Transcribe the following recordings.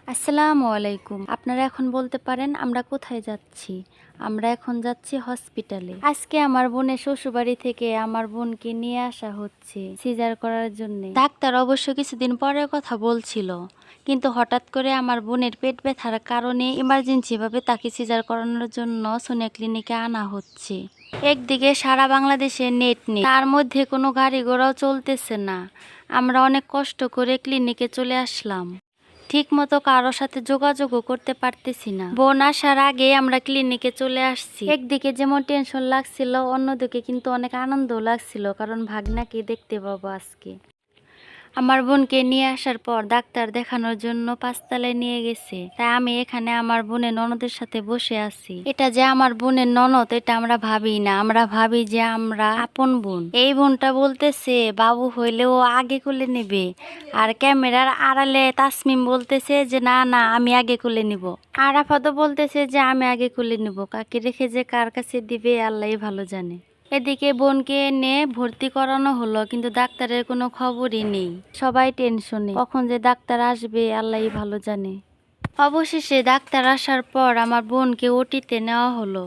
আসসালামু আলাইকুম। আপনারা এখন বলতে পারেন আমরা কোথায় যাচ্ছি? আমরা এখন যাচ্ছি হসপিটালে। আজকে আমার বোনের শ্বশুরবাড়ি থেকে আমার বোনকে নিয়ে আসা হচ্ছে সিজার করার জন্য। ডাক্তার অবশ্য কিছুদিন পরের কথা বলছিল, কিন্তু হঠাৎ করে আমার বোনের পেট ব্যথার কারণে ইমার্জেন্সি ভাবে তাকে সিজার করানোর জন্য সোনিয়া ক্লিনিকে আনা হচ্ছে। একদিকে সারা বাংলাদেশে নেট নেই, তার মধ্যে কোনো গাড়ি ঘোড়াও চলতেছে না। আমরা অনেক কষ্ট করে ক্লিনিকে চলে আসলাম। ঠিক মতো কারোর সাথে যোগাযোগও করতে পারতেছি না। বোন আসার আগে আমরা ক্লিনিকে চলে আসছি। একদিকে যেমন টেনশন লাগছিল, অন্যদিকে কিন্তু অনেক আনন্দও লাগছিল, কারণ ভাগনাকে দেখতে পাবো আজকে। আমার বোনকে নিয়ে আসার পর ডাক্তার দেখানোর জন্য পাঁচতলায় নিয়ে গেছে। তাই আমি এখানে আমার বোনের ননদের সাথে বসে আছি। এটা যে আমার বোনের ননদ এটা আমরা ভাবি না, আমরা ভাবি যে আমরা আপন বোন। এই বোনটা বলতেছে বাবু হইলেও আগে কোলে নেবে, আর ক্যামেরার আড়ালে তাসমিম বলতেছে যে না না আমি আগে কোলে নিব। আরাফাতও বলতেছে যে আমি আগে কোলে নিব। কাকে রেখে যে কার কাছে দিবে আল্লাহই ভালো জানে। এদিকে বোনকে এনে ভর্তি করানো হলো, কিন্তু ডাক্তারের কোনো খবরই নেই। সবাই টেনশনে, কখন যে ডাক্তার আসবে আল্লাহই ভালো জানে। অবশেষে ডাক্তার আসার পর আমার বোনকে ওটিতে নেওয়া হলো।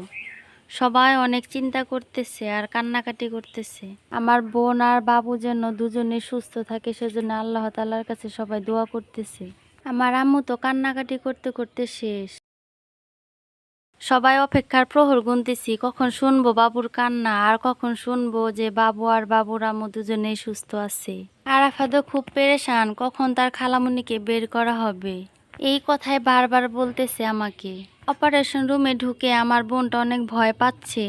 সবাই অনেক চিন্তা করতেছে আর কান্নাকাটি করতেছে। আমার বোন আর বাবু যেন দুজনে সুস্থ থাকে, সেজন্য আল্লাহ তাআলার কাছে সবাই দোয়া করতেছে। আমার আম্মু তো কান্নাকাটি করতে করতে শেষ। সবাই অপেক্ষার প্রহর গুনতেছি, কখন শুনবো বাবুর কান্না আর কখন শুনবো যে বাবু আর বাবুর আম্মু দুজনেই সুস্থ আছে। আরাফাতও খুব পেরেশান, কখন তার খালামুনিকে বের করা হবে এই কথাই বারবার বলতেছে আমাকে। অপারেশন রুমে ঢুকে আমার বোনটা অনেক ভয় পাচ্ছে,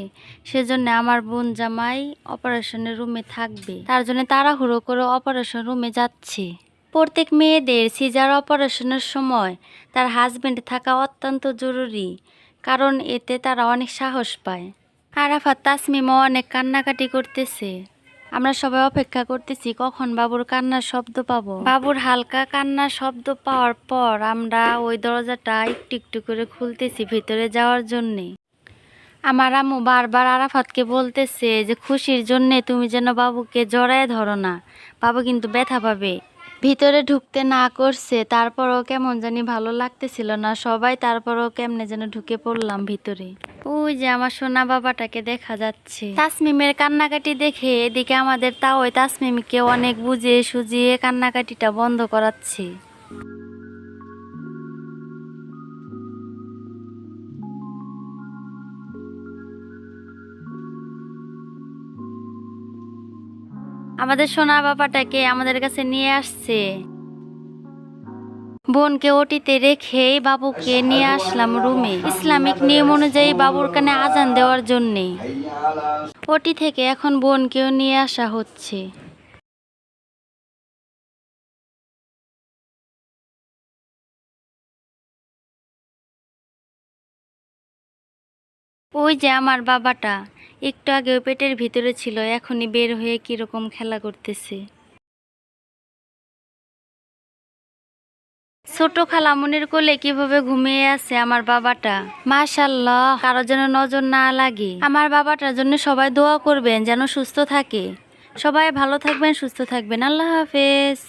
সেজন্য আমার বোন জামাই অপারেশনের রুমে থাকবে, তার জন্য তাড়াহুড়ো করে অপারেশন রুমে যাচ্ছে। প্রত্যেক মেয়েদের সিজার অপারেশনের সময় তার হাজবেন্ড থাকা অত্যন্ত জরুরি, কারণ এতে তারা অনেক সাহস পায়। আরাফাত তাসমিমও অনেক কান্নাকাটি করতেছে। আমরা সবাই অপেক্ষা করতেছি কখন বাবুর কান্নার শব্দ পাবো। বাবুর হালকা কান্নার শব্দ পাওয়ার পর আমরা ওই দরজাটা একটু একটু করে খুলতেছি ভিতরে যাওয়ার জন্যে। আমার আম্মু বারবার আরাফাতকে বলতেছে যে খুশির জন্যে তুমি যেন বাবুকে জড়ায় ধরো না, বাবু কিন্তু ব্যথা পাবে। ভিতরে ঢুকতে না করছে, তারপরও কেমন জানি ভালো লাগতেছিল না সবাই, তারপরও কেমনে যেন ঢুকে পড়লাম ভিতরে। ওই যে আমার সোনা বাবাটাকে দেখা যাচ্ছে। তাসমিমের কান্নাকাটি দেখে এদিকে আমাদের তাও তাসমিমকে অনেক বুঝিয়ে সুজিয়ে কান্নাকাটিটা বন্ধ করাচ্ছে। আমাদের সোনা বাবাটাকে আমাদের কাছে নিয়ে আসছে। বোনকে ওটিতে রেখেই বাবুকে নিয়ে আসলাম রুমে, ইসলামিক নিয়ম অনুযায়ী বাবুর কানে আজান দেওয়ার জন্যে। ওটি থেকে এখন বোনকেও নিয়ে আসা হচ্ছে। ওই যে আমার বাবাটা একটু আগে পেটের ভিতরে ছিল, এখনই বের হয়ে কিরকম খেলা করতেছে। ছোট খালামুনির কোলে কিভাবে ঘুমিয়ে আছে আমার বাবাটা। মাশাআল্লাহ, কারো যেন নজর না লাগে। আমার বাবাটার জন্য সবাই দোয়া করবেন যেন সুস্থ থাকে। সবাই ভালো থাকবেন, সুস্থ থাকবেন। আল্লাহ হাফেজ।